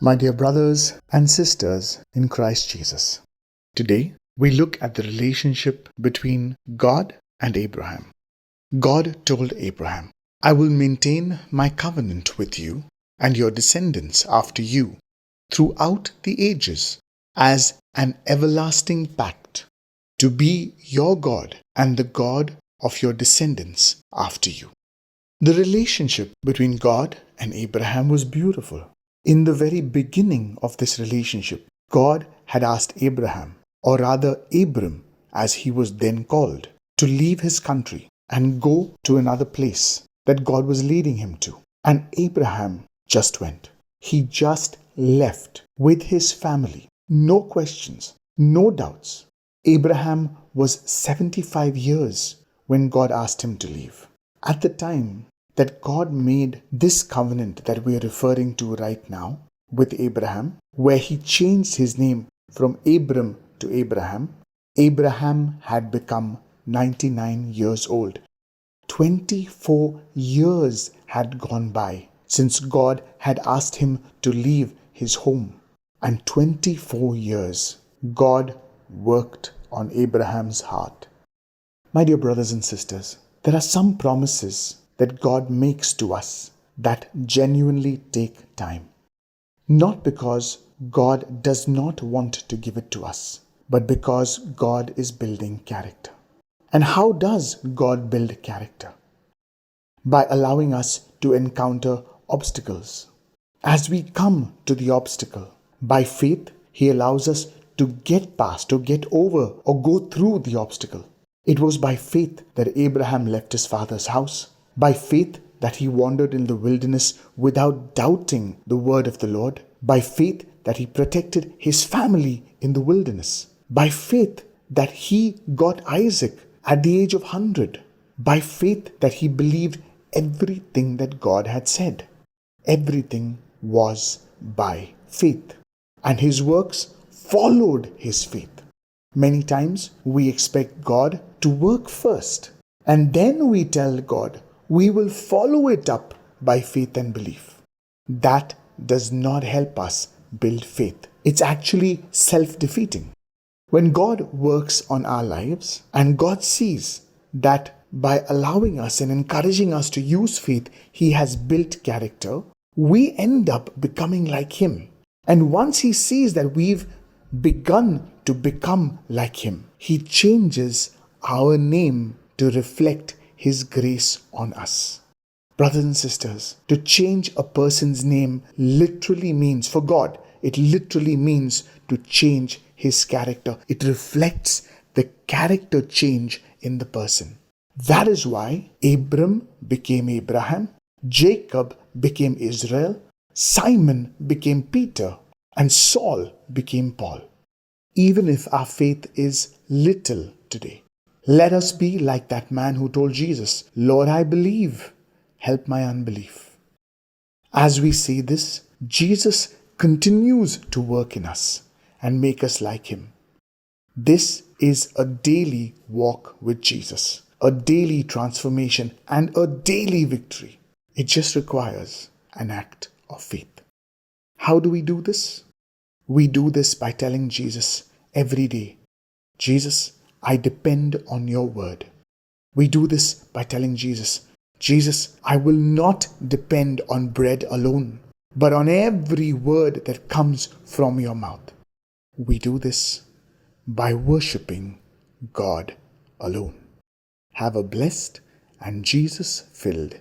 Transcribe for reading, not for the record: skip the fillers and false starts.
My dear brothers and sisters in Christ Jesus, today we look at the relationship between God and Abraham. God told Abraham, "I will maintain my covenant with you and your descendants after you throughout the ages as an everlasting pact, to be your God and the God of your descendants after you." The relationship between God and Abraham was beautiful. In the very beginning of this relationship, God had asked Abraham, or rather Abram, as he was then called, to leave his country and go to another place that God was leading him to. And Abraham just went. He just left with his family. No questions, no doubts. Abraham was 75 years when God asked him to leave. At the time that God made this covenant that we are referring to right now with Abraham, where he changed his name from Abram to Abraham, Abraham had become 99 years old. 24 years had gone by since God had asked him to leave his home. And 24 years, God worked on Abraham's heart. My dear brothers and sisters, there are some promises that God makes to us that genuinely take time. Not because God does not want to give it to us, but because God is building character. And how does God build character? By allowing us to encounter obstacles. As we come to the obstacle, by faith, He allows us to get past, to get over, or go through the obstacle. It was by faith that Abraham left his father's house. By faith that he wandered in the wilderness without doubting the word of the Lord. By faith that he protected his family in the wilderness. By faith that he got Isaac at the age of 100. By faith that he believed everything that God had said. Everything was by faith. And his works followed his faith. Many times we expect God to work first, and then we tell God we will follow it up by faith and belief. That does not help us build faith. It's actually self-defeating. When God works on our lives and God sees that by allowing us and encouraging us to use faith, He has built character, we end up becoming like Him. And once He sees that we've begun to become like Him, He changes our name to reflect His grace on us. Brothers and sisters, to change a person's name literally means, for God, it literally means to change his character. It reflects the character change in the person. That is why Abram became Abraham, Jacob became Israel, Simon became Peter, and Saul became Paul. Even if our faith is little today, let us be like that man who told Jesus, "Lord, I believe, help my unbelief." As we say this, Jesus continues to work in us and make us like Him. This is a daily walk with Jesus, a daily transformation, and a daily victory. It just requires an act of faith. How do we do this? We do this by telling Jesus every day, "Jesus, I depend on your word." We do this by telling Jesus, "Jesus, I will not depend on bread alone, but on every word that comes from your mouth." We do this by worshiping God alone. Have a blessed and Jesus-filled